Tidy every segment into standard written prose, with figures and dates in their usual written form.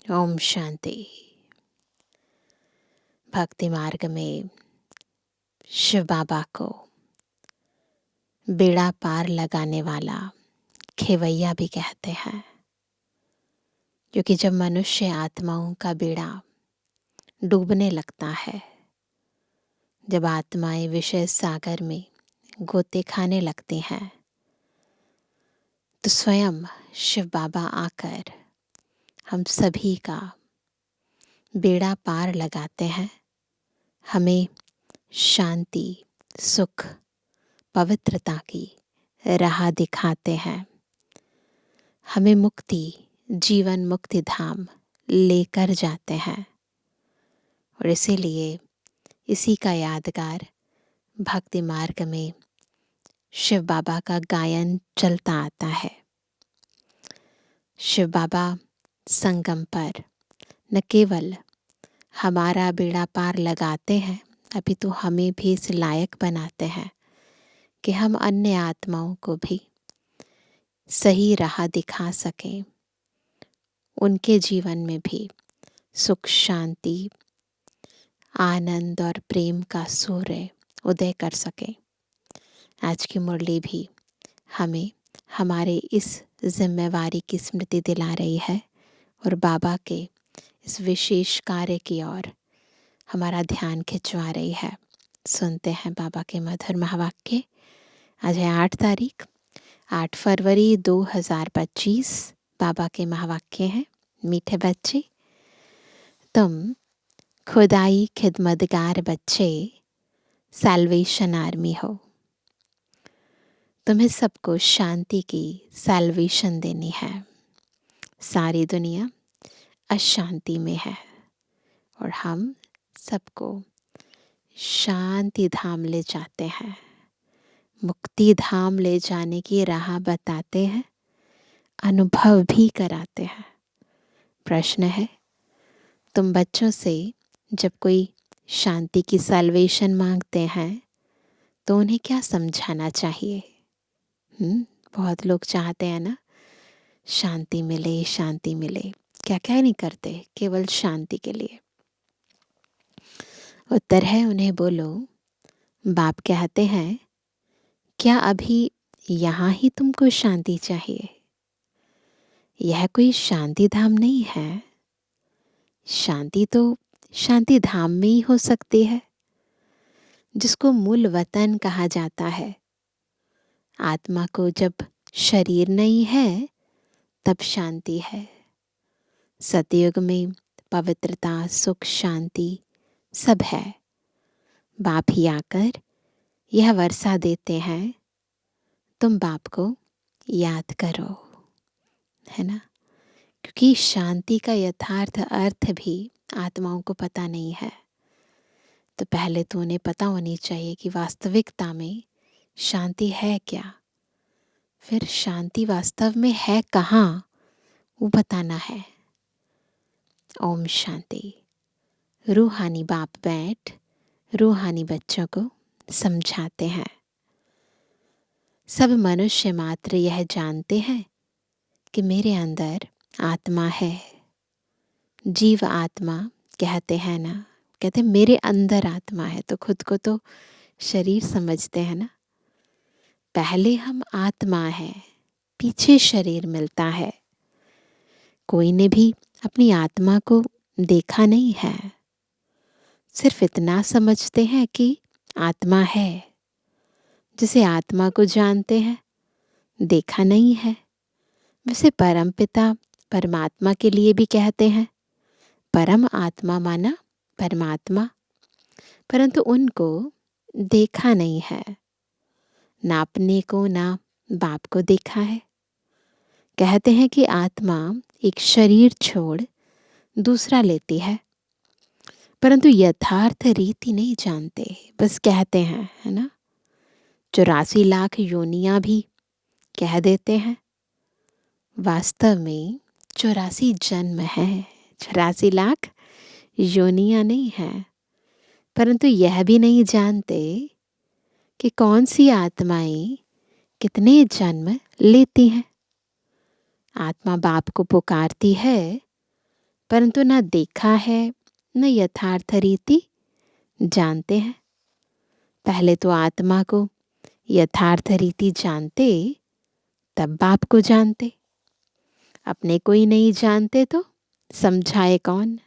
ओम शांति। भक्ति मार्ग में शिव बाबा को बेड़ा पार लगाने वाला खेवैया भी कहते हैं, क्योंकि जब मनुष्य आत्माओं का बेड़ा डूबने लगता है, जब आत्माएं विषय सागर में गोते खाने लगती हैं, तो स्वयं शिव बाबा आकर हम सभी का बेड़ा पार लगाते हैं, हमें शांति, सुख, पवित्रता की राह दिखाते हैं, हमें मुक्ति, जीवन मुक्ति धाम लेकर जाते हैं। और इसीलिए इसी का यादगार भक्ति मार्ग में शिव बाबा का गायन चलता आता है। शिव बाबा संगम पर न केवल हमारा बेड़ा पार लगाते हैं, अपितु हमें भी इस लायक बनाते हैं कि हम अन्य आत्माओं को भी सही राह दिखा सकें, उनके जीवन में भी सुख, शांति, आनंद और प्रेम का सूर्य उदय कर सके। आज की मुरली भी हमें हमारे इस जिम्मेवारी की स्मृति दिला रही है और बाबा के इस विशेष कार्य की ओर हमारा ध्यान खिंचवा रही है। सुनते हैं बाबा के मधुर महावाक्य। आज है 8 फरवरी 2025। बाबा के महावाक्य हैं, मीठे बच्चे, तुम खुदाई खिदमतगार बच्चे सैल्वेशन आर्मी हो। तुम्हें सबको शांति की सैल्वेशन देनी है। सारी दुनिया अशांति में है और हम सबको शांति धाम ले जाते हैं, मुक्ति धाम ले जाने की राह बताते हैं, अनुभव भी कराते हैं। प्रश्न है, तुम बच्चों से जब कोई शांति की सैल्वेशन मांगते हैं तो उन्हें क्या समझाना चाहिए? बहुत लोग चाहते हैं ना, शांति मिले, शांति मिले। क्या क्या नहीं करते केवल शांति के लिए। उत्तर है, उन्हें बोलो, बाप कहते हैं, क्या अभी यहाँ ही तुमको शांति चाहिए? यह कोई शांति धाम नहीं है। शांति तो शांति धाम में ही हो सकती है, जिसको मूल वतन कहा जाता है। आत्मा को जब शरीर नहीं है तब शांति है। सतयुग में पवित्रता, सुख, शांति सब है। बाप ही आकर यह वर्षा देते हैं, तुम बाप को याद करो, है ना। क्योंकि शांति का यथार्थ अर्थ भी आत्माओं को पता नहीं है। तो पहले तो उन्हें पता होनी चाहिए कि वास्तविकता में शांति है क्या, फिर शांति वास्तव में है कहाँ, वो बताना है। ओम शांति। रूहानी बाप बैठ रूहानी बच्चों को समझाते हैं। सब मनुष्य मात्र यह जानते हैं कि मेरे अंदर आत्मा है। जीव आत्मा कहते हैं ना, कहते मेरे अंदर आत्मा है, तो खुद को तो शरीर समझते हैं ना। पहले हम आत्मा है, पीछे शरीर मिलता है। कोई ने भी अपनी आत्मा को देखा नहीं है, सिर्फ इतना समझते हैं कि आत्मा है। जिसे आत्मा को जानते हैं, देखा नहीं है। वैसे परमपिता परमात्मा के लिए भी कहते हैं, परम आत्मा माना परमात्मा, परंतु उनको देखा नहीं है। ना अपने को ना बाप को देखा है। कहते हैं कि आत्मा एक शरीर छोड़ दूसरा लेती है, परंतु यथार्थ रीति नहीं जानते, बस कहते हैं, है ना। 84 लाख योनियां भी कह देते हैं। वास्तव में 84 जन्म है, 84 लाख योनियां नहीं है। परंतु यह भी नहीं जानते कि कौन सी आत्माएं कितने जन्म लेती हैं। आत्मा बाप को पुकारती है परंतु न देखा है न यथार्थ रीति जानते हैं। पहले तो आत्मा को यथार्थ रीति जानते, तब बाप को जानते। अपने को ही नहीं जानते तो समझाए कौन।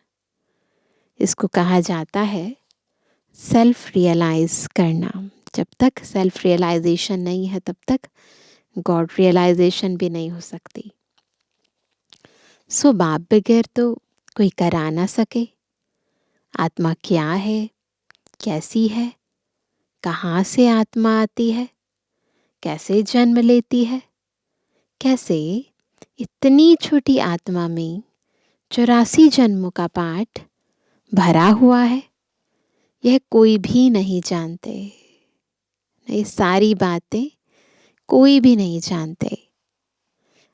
इसको कहा जाता है सेल्फ रियलाइज करना। जब तक सेल्फ रियलाइजेशन नहीं है तब तक गॉड रियलाइजेशन भी नहीं हो सकती। सो बाप बगैर तो कोई करा ना सके। आत्मा क्या है, कैसी है, कहाँ से आत्मा आती है, कैसे जन्म लेती है, कैसे इतनी छोटी आत्मा में 84 जन्मों का पाठ भरा हुआ है, यह कोई भी नहीं जानते। ये सारी बातें कोई भी नहीं जानते।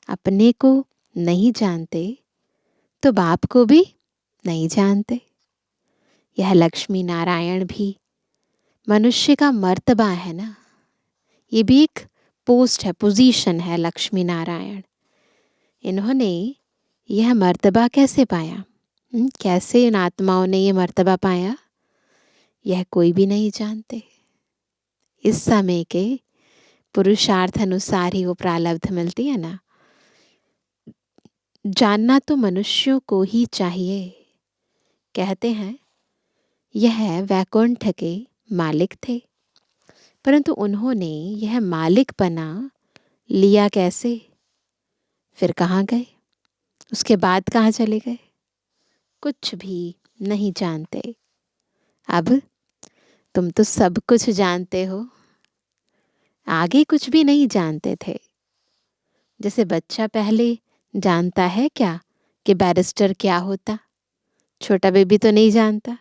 अपने को नहीं जानते तो बाप को भी नहीं जानते। यह लक्ष्मी नारायण भी मनुष्य का मर्तबा है ना। ये भी एक पोस्ट है, पोजीशन है लक्ष्मी नारायण। इन्होंने यह मर्तबा कैसे पाया? कैसे इन आत्माओं ने यह मर्तबा पाया? यह कोई भी नहीं जानते। इस समय के पुरुषार्थ अनुसार ही वो प्रारब्ध मिलती है ना। जानना तो मनुष्यों को ही चाहिए। कहते हैं यह वैकुंठ के मालिक थे, परंतु उन्होंने यह मालिकपना लिया कैसे? फिर कहाँ गए? उसके बाद कहाँ चले गए? कुछ भी नहीं जानते। अब तुम तो सब कुछ जानते हो, आगे कुछ भी नहीं जानते थे। जैसे बच्चा पहले जानता है क्या कि बैरिस्टर क्या होता, छोटा बेबी तो नहीं जानता।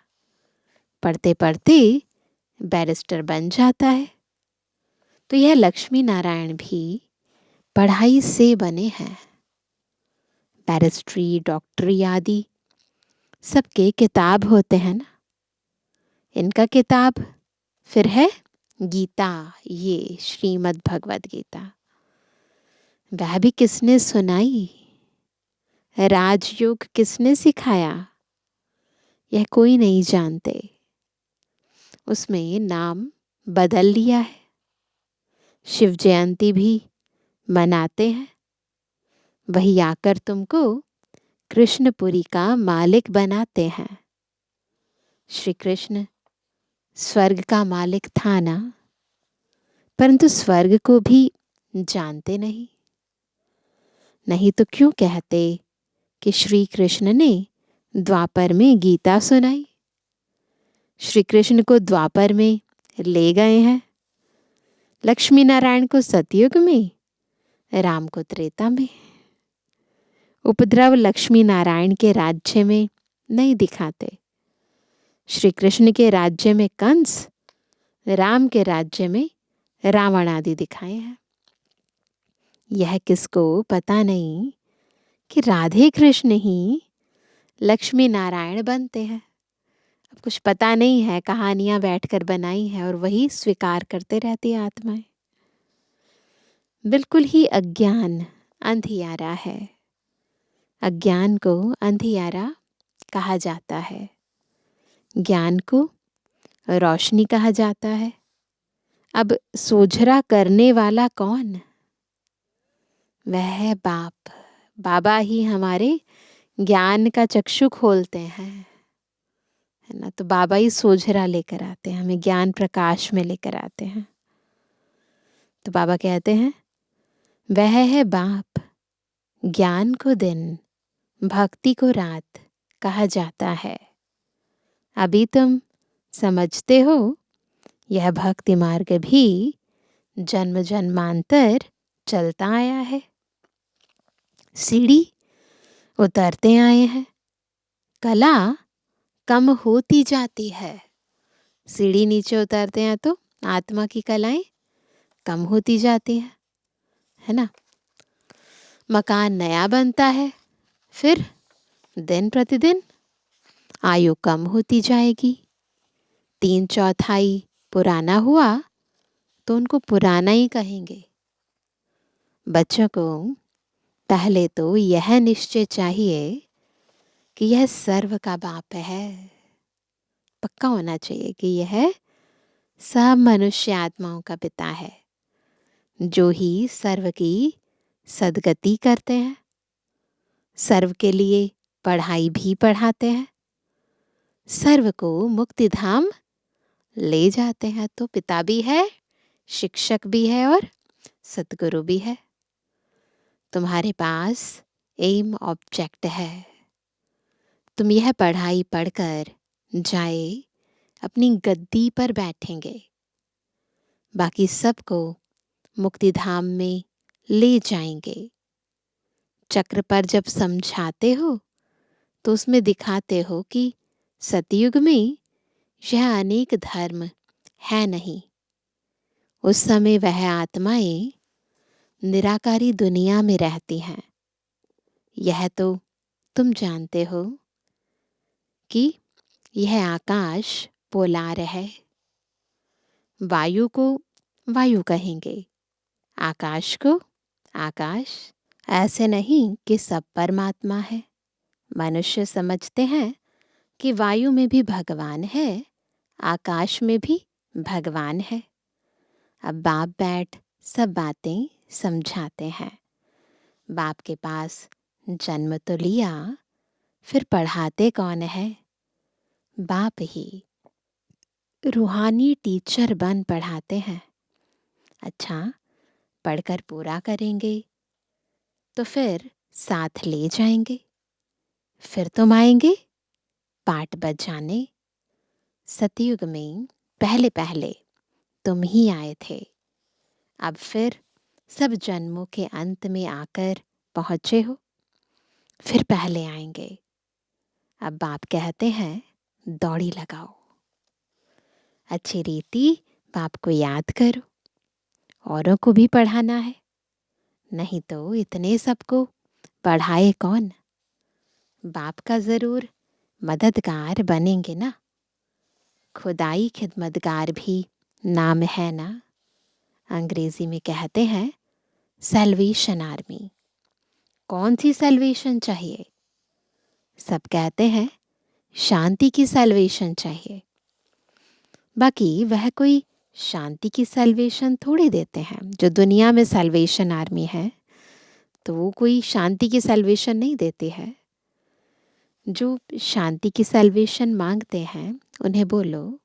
पढ़ते पढ़ते बैरिस्टर बन जाता है। तो यह लक्ष्मी नारायण भी पढ़ाई से बने हैं। बैरिस्ट्री, डॉक्टरी आदि सबके किताब होते हैं ना। इनका किताब फिर है गीता, ये श्रीमद् भगवद गीता। वह भी किसने सुनाई? राजयोग किसने सिखाया? यह कोई नहीं जानते। उसमें नाम बदल लिया है। शिव जयंती भी मनाते हैं। वही आकर तुमको कृष्णपुरी का मालिक बनाते हैं। श्री कृष्ण स्वर्ग का मालिक था ना, परंतु स्वर्ग को भी जानते नहीं। नहीं तो क्यों कहते कि श्री कृष्ण ने द्वापर में गीता सुनाई? श्री कृष्ण को द्वापर में ले गए हैं, लक्ष्मी नारायण को सतयुग में, राम को त्रेता में। उपद्रव लक्ष्मी नारायण के राज्य में नहीं दिखाते। श्री कृष्ण के राज्य में कंस, राम के राज्य में रावण आदि दिखाए हैं। यह किसको पता नहीं कि राधे कृष्ण ही लक्ष्मी नारायण बनते हैं। अब कुछ पता नहीं है, कहानियां बैठकर बनाई है और वही स्वीकार करते रहती है आत्माएं। बिल्कुल ही अज्ञान अंधियारा है। अज्ञान को अंधियारा कहा जाता है, ज्ञान को रोशनी कहा जाता है। अब सोझरा करने वाला कौन? वह है बाप। बाबा ही हमारे ज्ञान का चक्षु खोलते हैं, है ना। तो बाबा ही सोझरा लेकर आते हैं, हमें ज्ञान प्रकाश में लेकर आते हैं। तो बाबा कहते हैं वह है बाप। ज्ञान को दिन, भक्ति को रात कहा जाता है। अभी तुम समझते हो यह भक्ति मार्ग भी जन्म जन्मांतर चलता आया है। सीढ़ी उतरते आए हैं, कला कम होती जाती है। सीढ़ी नीचे उतरते हैं तो आत्मा की कलाएं कम होती जाती है ना। मकान नया बनता है, फिर दिन प्रतिदिन आयु कम होती जाएगी। 3/4 पुराना हुआ तो उनको पुराना ही कहेंगे। बच्चों को पहले तो यह निश्चय चाहिए कि यह सर्व का बाप है। पक्का होना चाहिए कि यह सब मनुष्य आत्माओं का पिता है, जो ही सर्व की सद्गति करते हैं, सर्व के लिए पढ़ाई भी पढ़ाते हैं, सर्व को मुक्ति धाम ले जाते हैं। तो पिता भी है, शिक्षक भी है और सतगुरु भी है। तुम्हारे पास एम ऑब्जेक्ट है। तुम यह पढ़ाई पढ़कर जाए अपनी गद्दी पर बैठेंगे, बाकी सबको मुक्ति धाम में ले जाएंगे। चक्र पर जब समझाते हो तो उसमें दिखाते हो कि सतयुग में यह अनेक धर्म है नहीं। उस समय वह आत्माएं निराकारी दुनिया में रहती हैं। यह तो तुम जानते हो कि यह आकाश पोलार है। वायु को वायु कहेंगे, आकाश को आकाश। ऐसे नहीं कि सब परमात्मा है। मनुष्य समझते हैं कि वायु में भी भगवान है, आकाश में भी भगवान है। अब बाप बैठ सब बातें समझाते हैं। बाप के पास जन्म तो लिया, फिर पढ़ाते कौन है? बाप ही। रूहानी टीचर बन पढ़ाते हैं। अच्छा, पढ़कर पूरा करेंगे तो फिर साथ ले जाएंगे। फिर तुम आएंगे पाठ बजाने। सतयुग में पहले पहले तुम ही आए थे। अब फिर सब जन्मों के अंत में आकर पहुंचे हो, फिर पहले आएंगे। अब बाप कहते हैं दौड़ी लगाओ, अच्छी रीति बाप को याद करो। औरों को भी पढ़ाना है, नहीं तो इतने सबको पढ़ाए कौन? बाप का जरूर मददगार बनेंगे ना। खुदाई खिदमतगार भी नाम है ना। अंग्रेजी में कहते हैं सैल्वेशन आर्मी। कौन सी सैल्वेशन चाहिए? सब कहते हैं शांति की सैल्वेशन चाहिए। बाकी वह कोई शांति की सैल्वेशन थोड़ी देते हैं। जो दुनिया में सैल्वेशन आर्मी है तो वो कोई शांति की सैल्वेशन नहीं देती है। जो शांति की सैल्वेशन मांगते हैं उन्हें बोलो,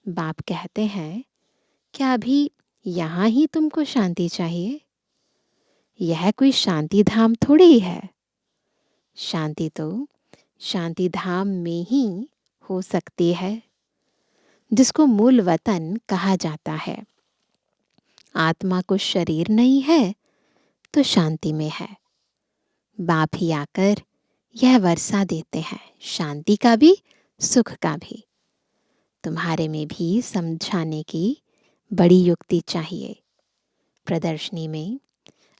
बाप कहते हैं क्या अभी यहाँ ही तुमको शांति चाहिए? यह कोई शांति धाम थोड़ी है। शांति तो शांति धाम में ही हो सकती है, जिसको मूल वतन कहा जाता है। आत्मा को शरीर नहीं है तो शांति में है। बाप ही आकर यह वर्षा देते हैं, शांति का भी सुख का भी। तुम्हारे में भी समझाने की बड़ी युक्ति चाहिए। प्रदर्शनी में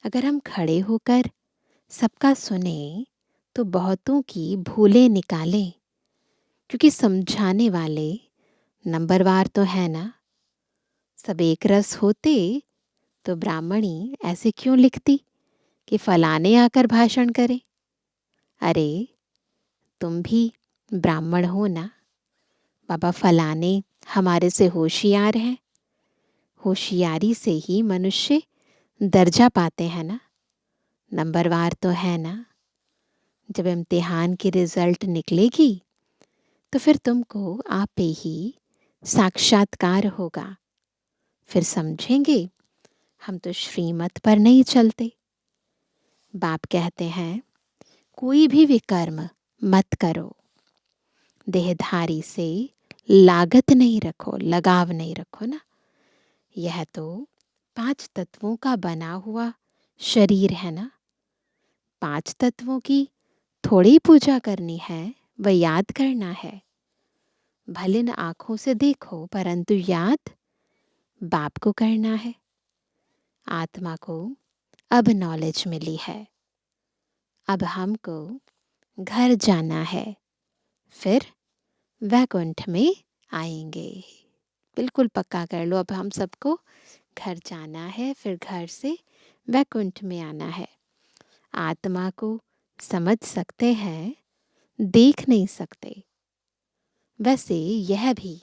अगर हम खड़े होकर सबका सुने तो बहुतों की भूलें निकालें, क्योंकि समझाने वाले नंबरवार तो है ना। सब एक रस होते तो ब्राह्मणी ऐसे क्यों लिखती कि फलाने आकर भाषण करे? अरे तुम भी ब्राह्मण हो ना। बाबा फलाने हमारे से होशियार हैं। होशियारी से ही मनुष्य दर्जा पाते हैं ना। नंबरवार तो है ना। जब इम्तिहान की रिजल्ट निकलेगी तो फिर तुमको आप ही साक्षात्कार होगा। फिर समझेंगे हम तो श्रीमत पर नहीं चलते। बाप कहते हैं कोई भी विकर्म मत करो। देहधारी से लागत नहीं रखो, लगाव नहीं रखो ना। यह तो 5 तत्वों का बना हुआ शरीर है ना। 5 तत्वों की थोड़ी पूजा करनी है, वह याद करना है। भले न आंखों से देखो, परंतु याद बाप को करना है। आत्मा को अब नॉलेज मिली है। अब हमको घर जाना है, फिर वैकुंठ में आएंगे। बिल्कुल पक्का कर लो, अब हम सबको घर जाना है, फिर घर से वैकुंठ में आना है। आत्मा को समझ सकते हैं देख नहीं सकते, वैसे यह भी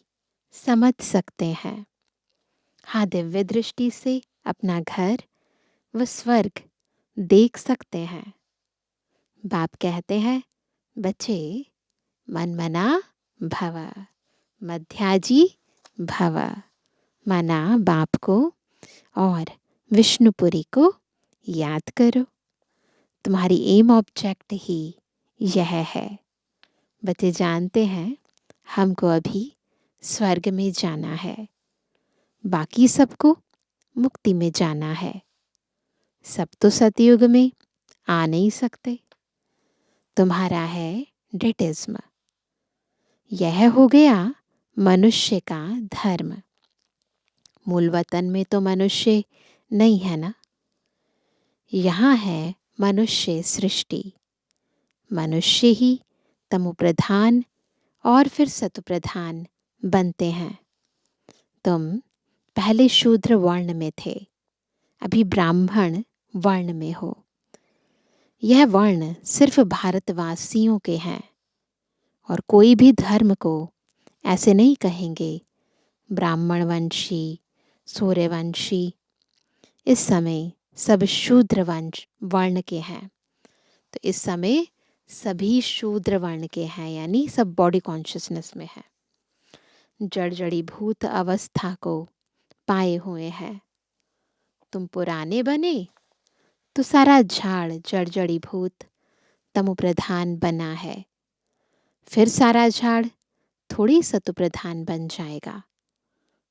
समझ सकते हैं। हाँ, दिव्य दृष्टि से अपना घर व स्वर्ग देख सकते हैं। बाप कहते हैं, बच्चे मनमना भव, मध्याजी भव। माना बाप को और विष्णुपुरी को याद करो। तुम्हारी एम ऑब्जेक्ट ही यह है। बच्चे जानते हैं हमको अभी स्वर्ग में जाना है, बाकी सबको मुक्ति में जाना है। सब तो सतयुग में आ नहीं सकते। तुम्हारा है डिटिज्म। यह हो गया मनुष्य का धर्म। मूल वतन में तो मनुष्य नहीं है ना। यहाँ है मनुष्य सृष्टि। मनुष्य ही तमोप्रधान और फिर सतोप्रधान बनते हैं। तुम पहले शूद्र वर्ण में थे, अभी ब्राह्मण वर्ण में हो। यह वर्ण सिर्फ भारतवासियों के हैं और कोई भी धर्म को ऐसे नहीं कहेंगे ब्राह्मण वंशी, सूर्यवंशी। इस समय सब शूद्र वंश वर्ण के हैं। तो इस समय सभी शूद्र वर्ण के हैं, यानी सब बॉडी कॉन्शियसनेस में है। जड़ जड़ी भूत अवस्था को पाए हुए हैं। तुम पुराने बने तो सारा झाड़ जड़ जड़ी भूत तमोप्रधान बना है। फिर सारा झाड़ थोड़ी सतोप्रधान बन जाएगा।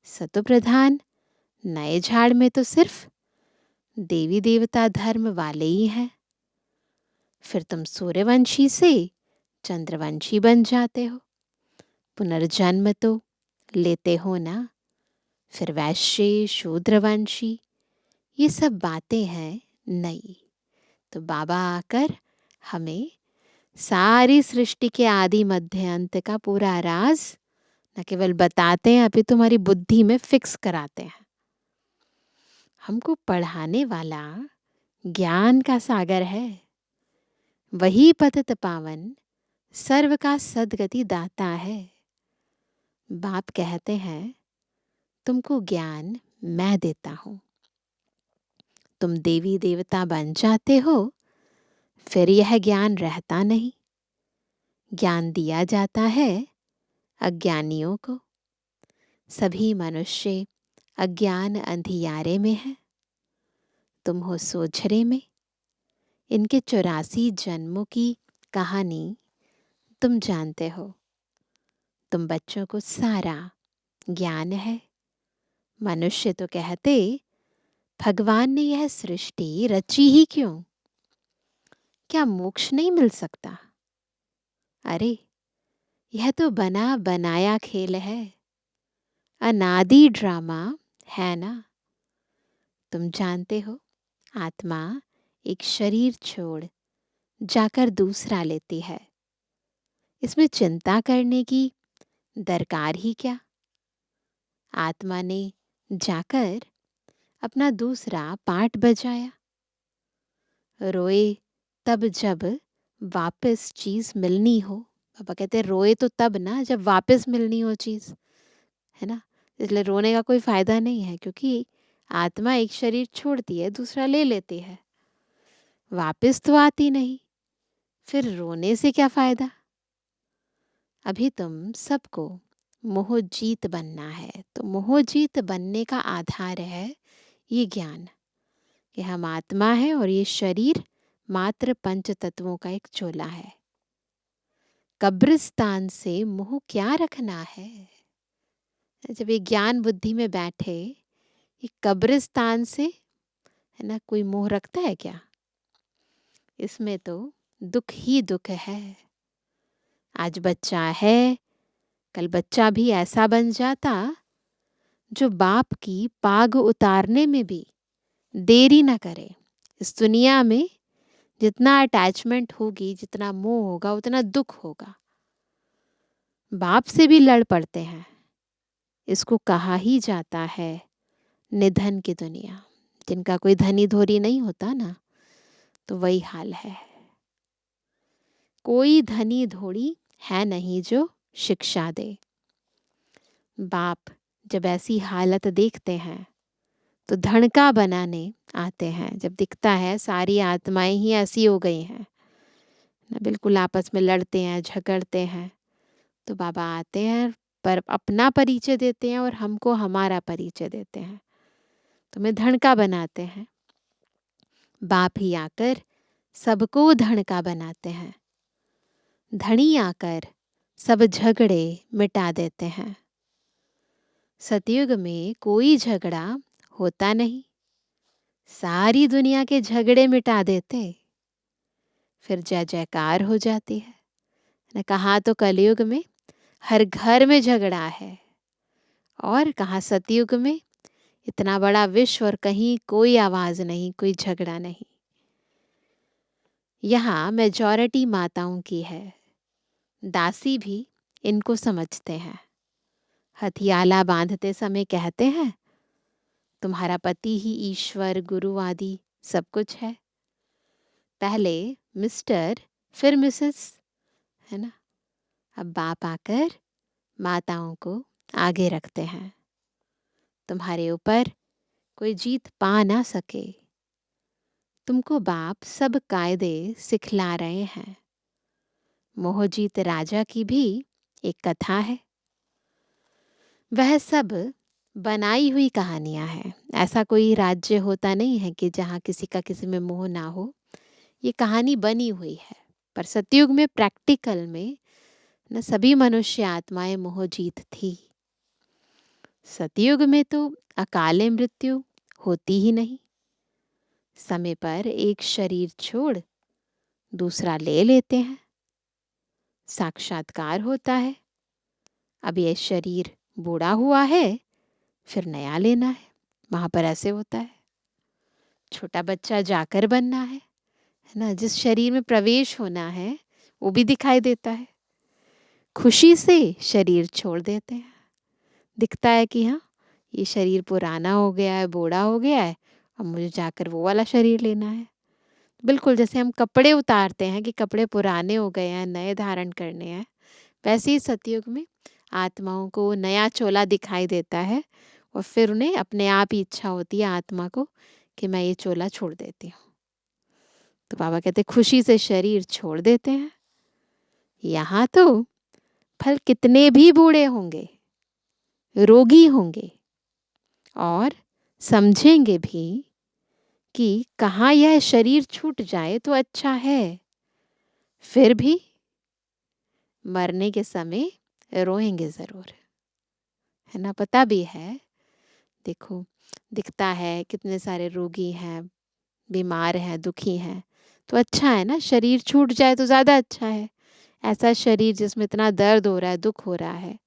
सतोप्रधान नए झाड़ में तो सिर्फ देवी देवता धर्म वाले ही हैं। फिर तुम सूर्यवंशी से चंद्रवंशी बन जाते हो। पुनर्जन्म तो लेते हो ना। फिर वैश्य शूद्रवंशी, ये सब बातें हैं नई। तो बाबा आकर हमें सारी सृष्टि के आदि मध्य अंत का पूरा राज न केवल बताते हैं, अभी तुम्हारी बुद्धि में फिक्स कराते हैं। हमको पढ़ाने वाला ज्ञान का सागर है। वही पतित पावन सर्व का सद्गति दाता है। बाप कहते हैं, तुमको ज्ञान मैं देता हूं। तुम देवी देवता बन जाते हो, फिर यह ज्ञान रहता नहीं। ज्ञान दिया जाता है अज्ञानियों को। सभी मनुष्य अज्ञान अंधियारे में है। तुम हो सोझरे में। इनके 84 जन्मों की कहानी तुम जानते हो। तुम बच्चों को सारा ज्ञान है। मनुष्य तो कहते, भगवान ने यह सृष्टि रची ही क्यों? क्या मोक्ष नहीं मिल सकता? अरे, यह तो बना बनाया खेल है, अनादि ड्रामा है ना। तुम जानते हो, आत्मा एक शरीर छोड़ जाकर दूसरा लेती है। इसमें चिंता करने की दरकार ही क्या? आत्मा ने जाकर अपना दूसरा पार्ट बजाया। रोए तब जब वापस चीज मिलनी हो। पापा कहते हैं, रोए तो तब ना जब वापस मिलनी हो चीज, है ना। इसलिए रोने का कोई फायदा नहीं है, क्योंकि आत्मा एक शरीर छोड़ती है, दूसरा ले लेती है, वापस तो आती नहीं। फिर रोने से क्या फायदा? अभी तुम सबको मोहजीत बनना है। तो मोहजीत बनने का आधार है ये ज्ञान कि हम आत्मा है और ये शरीर मात्र पंच तत्वों का एक चोला है। कब्रिस्तान से मोह क्या रखना है? जब ये ज्ञान बुद्धि में बैठे, ये कब्रिस्तान से, है ना, कोई मोह रखता है क्या? इसमें तो दुख ही दुख है। आज बच्चा है, कल बच्चा भी ऐसा बन जाता जो बाप की पाग उतारने में भी देरी ना करे। इस दुनिया में जितना अटैचमेंट होगी, जितना मोह होगा, उतना दुख होगा। बाप से भी लड़ पड़ते हैं। इसको कहा ही जाता है निधन की दुनिया। जिनका कोई धनी धोरी नहीं होता ना, तो वही हाल है। कोई धनी धोड़ी है नहीं जो शिक्षा दे। बाप जब ऐसी हालत देखते हैं तो धड़का बनाने आते हैं। जब दिखता है सारी आत्माएं ही ऐसी हो गई हैं ना, बिल्कुल आपस में लड़ते हैं, झगड़ते हैं, तो बाबा आते हैं, पर अपना परिचय देते हैं और हमको हमारा परिचय देते हैं, तुम्हें धड़का बनाते हैं। बाप ही आकर सबको धड़का बनाते हैं। धनी आकर सब झगड़े मिटा देते हैं। सतयुग में कोई झगड़ा होता नहीं, सारी दुनिया के झगड़े मिटा देते, फिर जय जयकार हो जाती है न। कहा तो कलयुग में हर घर में झगड़ा है, और कहा सतयुग में इतना बड़ा विश्व और कहीं कोई आवाज नहीं, कोई झगड़ा नहीं। यहाँ मेजॉरिटी माताओं की है, दासी भी इनको समझते हैं। हथियाला बांधते समय कहते हैं, तुम्हारा पति ही ईश्वर गुरु आदि सब कुछ है। पहले मिस्टर फिर मिसेस, है ना। अब बाप आकर माताओं को आगे रखते हैं। तुम्हारे ऊपर कोई जीत पा ना सके, तुमको बाप सब कायदे सिखला रहे हैं। मोहजीत राजा की भी एक कथा है, वह सब बनाई हुई कहानियां हैं। ऐसा कोई राज्य होता नहीं है कि जहाँ किसी का किसी में मोह ना हो, ये कहानी बनी हुई है। पर सतयुग में प्रैक्टिकल में न सभी मनुष्य आत्माएं मोहजीत थी। सतयुग में तो अकाले मृत्यु होती ही नहीं, समय पर एक शरीर छोड़ दूसरा ले लेते हैं, साक्षात्कार होता है। अब ये शरीर बूढ़ा हुआ है, फिर नया लेना है, वहां पर ऐसे होता है। छोटा बच्चा जाकर बनना है ना, जिस शरीर में प्रवेश होना है वो भी दिखाई देता है। खुशी से शरीर छोड़ देते हैं, दिखता है कि हाँ ये शरीर पुराना हो गया है, बूढ़ा हो गया है, अब मुझे जाकर वो वाला शरीर लेना है। बिल्कुल जैसे हम कपड़े उतारते हैं कि कपड़े पुराने हो गए हैं, नए धारण करने हैं, वैसे ही सतयुग में आत्माओं को नया चोला दिखाई देता है, और फिर उन्हें अपने आप ही इच्छा होती है आत्मा को कि मैं ये चोला छोड़ देती हूँ। तो बाबा कहते खुशी से शरीर छोड़ देते हैं। यहाँ तो फल कितने भी बूढ़े होंगे, रोगी होंगे, और समझेंगे भी कि कहाँ यह शरीर छूट जाए तो अच्छा है, फिर भी मरने के समय रोएंगे जरूर, है ना। पता भी है, देखो दिखता है कितने सारे रोगी हैं, बीमार हैं, दुखी हैं, तो अच्छा है ना, शरीर छूट जाए तो ज़्यादा अच्छा है। ऐसा शरीर जिसमें इतना दर्द हो रहा है, दुख हो रहा है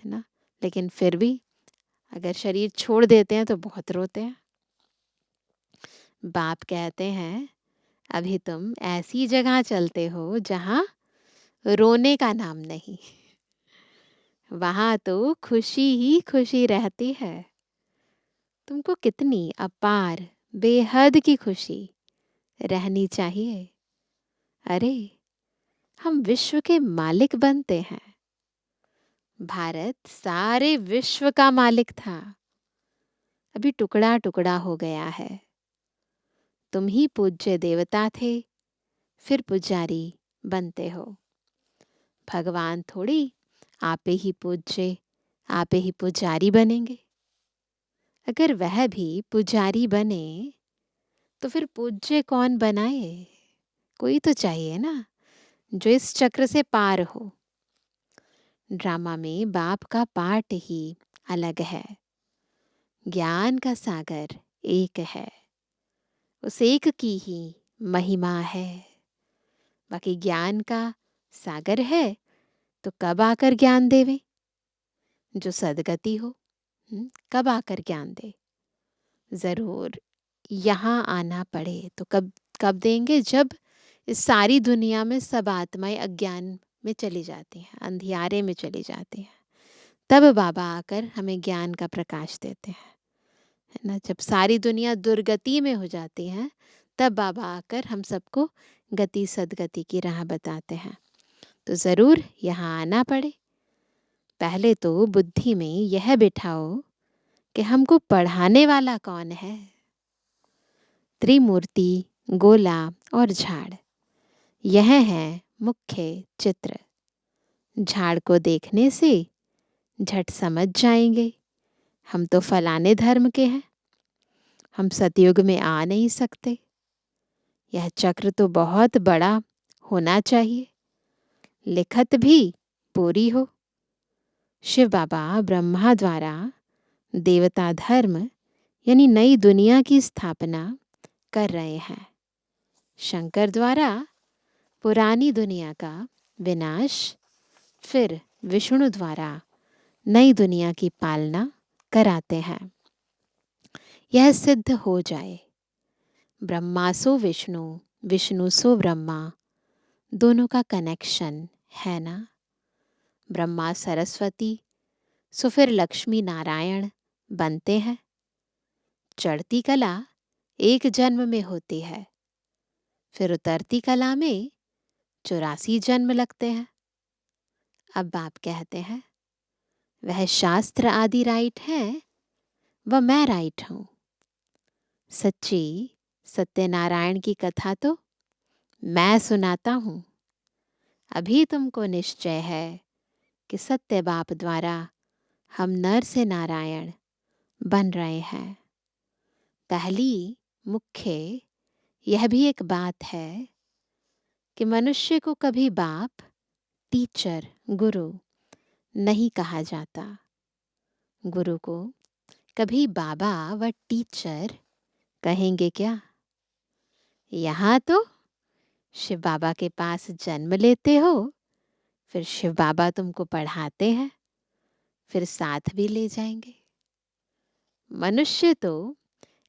ना। लेकिन फिर भी अगर शरीर छोड़ देते हैं तो बहुत रोते हैं। बाप कहते हैं अभी तुम ऐसी जगह चलते हो जहाँ रोने का नाम नहीं, वहां तो खुशी ही खुशी रहती है। तुमको कितनी अपार बेहद की खुशी रहनी चाहिए। अरे हम विश्व के मालिक बनते हैं। भारत सारे विश्व का मालिक था, अभी टुकड़ा टुकड़ा हो गया है। तुम ही पूज्य देवता थे, फिर पुजारी बनते हो। भगवान थोड़ी आपे ही पूज्य, आपे ही पुजारी बनेंगे। अगर वह भी पुजारी बने तो फिर पूज्य कौन बनाए? कोई तो चाहिए ना, जो इस चक्र से पार हो। ड्रामा में बाप का पार्ट ही अलग है। ज्ञान का सागर एक है, उस एक की ही महिमा है। बाकी ज्ञान का सागर है तो कब आकर ज्ञान देवे? जो सदगति हो, कब आकर ज्ञान दे? जरूर यहाँ आना पड़े तो कब कब देंगे? जब इस सारी दुनिया में सब आत्माएं अज्ञान में चली जाती हैं, अंधियारे में चली जाती हैं, तब बाबा आकर हमें ज्ञान का प्रकाश देते हैं, है ना। जब सारी दुनिया दुर्गति में हो जाती है, तब बाबा आकर हम सबको गति सदगति की राह बताते हैं, तो ज़रूर यहाँ आना पड़े। पहले तो बुद्धि में यह बिठाओ कि हमको पढ़ाने वाला कौन है। त्रिमूर्ति, गोला और झाड़, यह है मुख्य चित्र। झाड़ को देखने से झट समझ जाएंगे हम तो फलाने धर्म के हैं, हम सतयुग में आ नहीं सकते। यह चक्र तो बहुत बड़ा होना चाहिए, लिखत भी पूरी हो। शिव बाबा ब्रह्मा द्वारा देवता धर्म यानी नई दुनिया की स्थापना कर रहे हैं। शंकर द्वारा पुरानी दुनिया का विनाश, फिर विष्णु द्वारा नई दुनिया की पालना कराते हैं। यह सिद्ध हो जाए, ब्रह्मा सो विष्णु, विष्णु सो ब्रह्मा, दोनों का कनेक्शन है ना। ब्रह्मा सरस्वती सो फिर लक्ष्मी नारायण बनते हैं। चढ़ती कला एक जन्म में होती है, फिर उतरती कला में 84 जन्म लगते हैं। अब बाप कहते हैं, वह शास्त्र आदि राइट है, वह मैं राइट हूं। सच्ची सत्यनारायण की कथा तो मैं सुनाता हूं। अभी तुमको निश्चय है कि सत्य बाप द्वारा हम नर से नारायण बन रहे हैं। पहली मुख्य यह भी एक बात है कि मनुष्य को कभी बाप, टीचर, गुरु नहीं कहा जाता। गुरु को कभी बाबा व टीचर कहेंगे क्या? यहाँ तो शिव बाबा के पास जन्म लेते हो, फिर शिव बाबा तुमको पढ़ाते हैं, फिर साथ भी ले जाएंगे। मनुष्य तो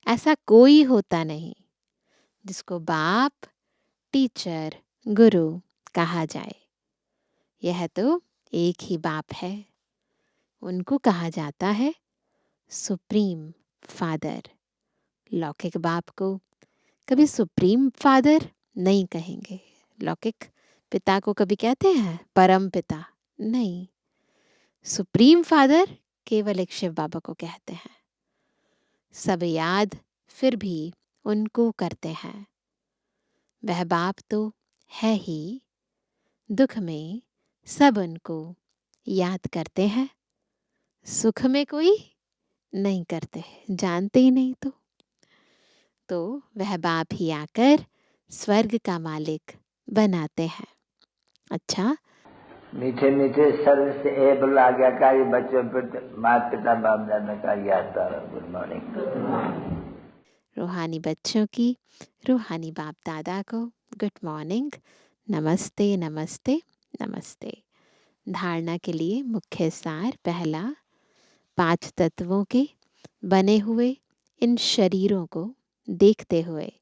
ऐसा कोई होता नहीं जिसको बाप, टीचर, गुरु कहा जाए। यह तो एक ही बाप है, उनको कहा जाता है सुप्रीम फादर। लौकिक बाप को कभी सुप्रीम फादर नहीं कहेंगे। लौकिक पिता को कभी कहते हैं परम पिता? नहीं, सुप्रीम फादर केवल एक शिव बाबा को कहते हैं। सब याद फिर भी उनको करते हैं। वह बाप तो है ही, दुख में सब उनको याद करते हैं, सुख में कोई नहीं करते, जानते ही नहीं तो वह बाप ही आकर स्वर्ग का मालिक बनाते हैं। अच्छा, मीठे मीठे सर्व से एबल आज्ञाकारी बच्चों पर माता पिता बाप दादा का याद। Good morning. रूहानी बच्चों की रूहानी बाप दादा को गुड मॉर्निंग, नमस्ते नमस्ते नमस्ते। धारणा के लिए मुख्य सार पहला, 5 तत्वों के बने हुए इन शरीरों को देखते हुए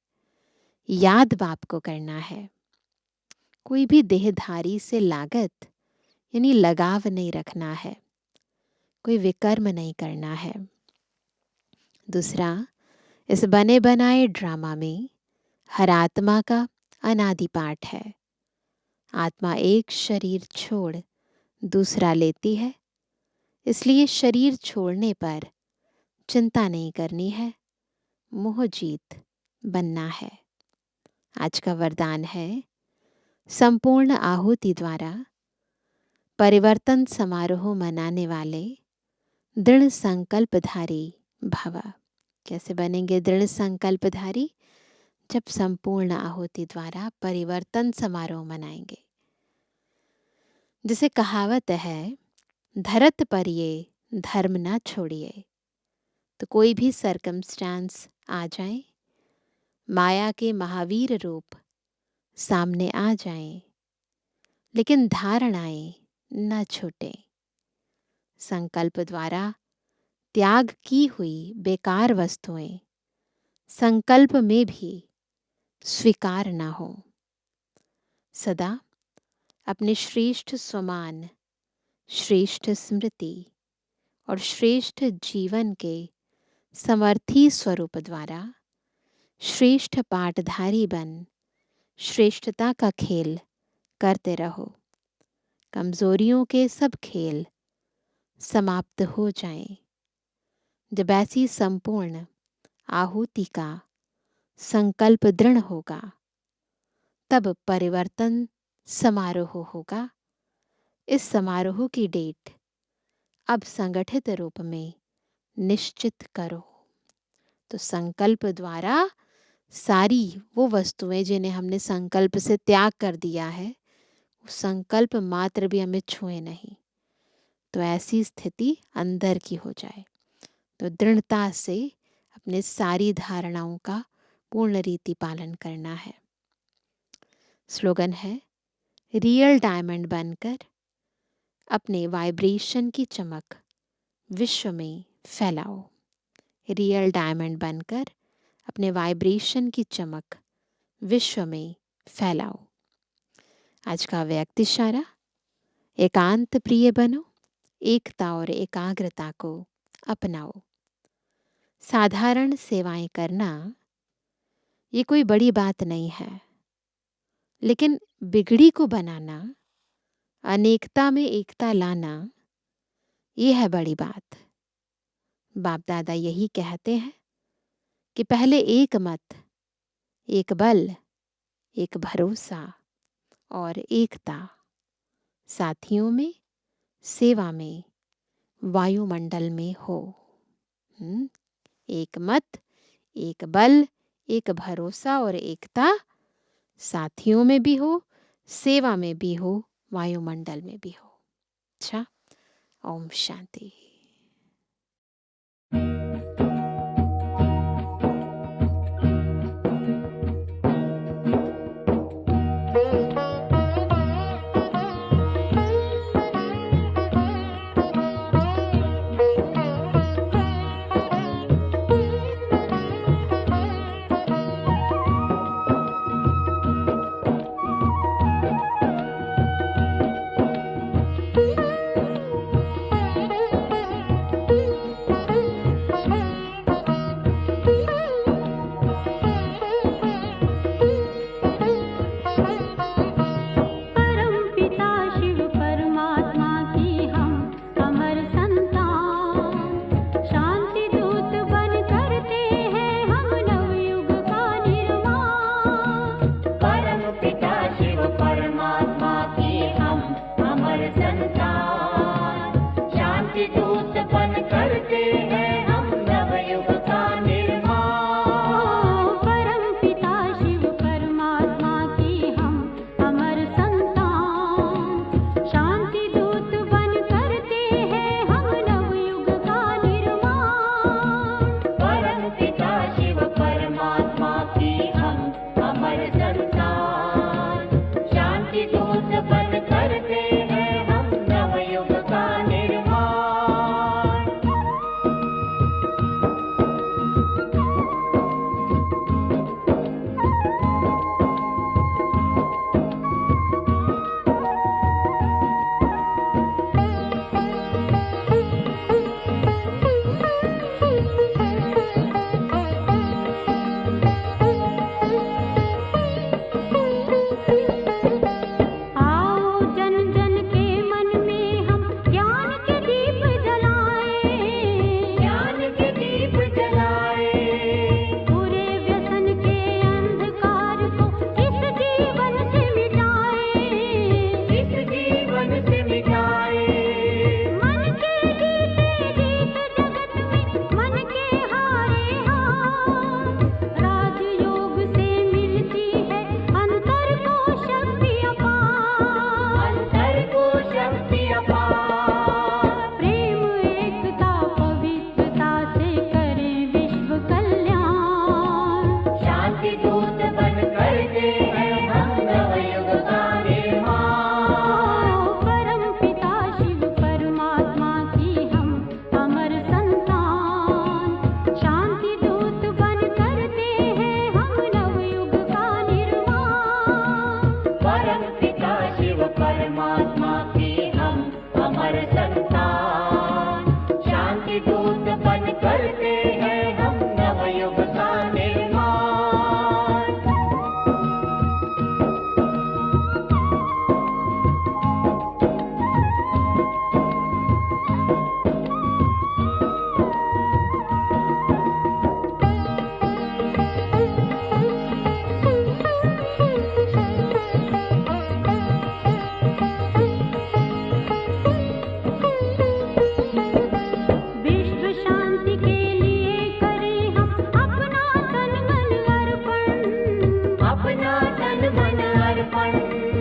याद बाप को करना है। कोई भी देहधारी से लागत यानी लगाव नहीं रखना है, कोई विकर्म नहीं करना है। दूसरा, इस बने बनाए ड्रामा में हर आत्मा का अनादि पाठ है। आत्मा एक शरीर छोड़ दूसरा लेती है, इसलिए शरीर छोड़ने पर चिंता नहीं करनी है, मोह जीत बनना है। आज का वरदान है, संपूर्ण आहुति द्वारा परिवर्तन समारोह मनाने वाले दृढ़ संकल्पधारी भव। कैसे बनेंगे दृढ़ संकल्पधारी? जब संपूर्ण आहुति द्वारा परिवर्तन समारोह मनाएंगे। जिसे कहावत है, धरत पर ये धर्म ना छोड़िए। तो कोई भी सरकमस्टांस आ जाए, माया के महावीर रूप सामने आ जाएं, लेकिन धारणाएं न छूटे। संकल्प द्वारा त्याग की हुई बेकार वस्तुएं संकल्प में भी स्वीकार न हो। सदा अपने श्रेष्ठ स्वमान, श्रेष्ठ स्मृति और श्रेष्ठ जीवन के समर्थी स्वरूप द्वारा श्रेष्ठ पाठधारी बन श्रेष्ठता का खेल करते रहो। कमजोरियों के सब खेल समाप्त हो जाएं। जब ऐसी संपूर्ण आहुति का संकल्प दृढ़ होगा, तब परिवर्तन समारोह होगा। इस समारोह की डेट अब संगठित रूप में निश्चित करो। तो संकल्प द्वारा सारी वो वस्तुएं जिन्हें हमने संकल्प से त्याग कर दिया है, संकल्प मात्र भी हमें छुए नहीं, तो ऐसी स्थिति अंदर की हो जाए। तो दृढ़ता से अपने सारी धारणाओं का पूर्ण रीति पालन करना है। स्लोगन है, रियल डायमंड बनकर अपने वाइब्रेशन की चमक विश्व में फैलाओ। रियल डायमंड बनकर अपने वाइब्रेशन की चमक विश्व में फैलाओ। आज का व्यक्ति इशारा, एकांत प्रिय बनो, एकता और एकाग्रता को अपनाओ। साधारण सेवाएं करना ये कोई बड़ी बात नहीं है, लेकिन बिगड़ी को बनाना, अनेकता में एकता लाना, ये है बड़ी बात। बाप दादा यही कहते हैं कि पहले एक मत, एक बल, एक भरोसा और एकता, साथियों में, सेवा में, वायुमंडल में हो। एक मत, एक बल, एक भरोसा और एकता, साथियों में भी हो, सेवा में भी हो, वायुमंडल में भी हो। अच्छा, ओम शांति। अर्पण।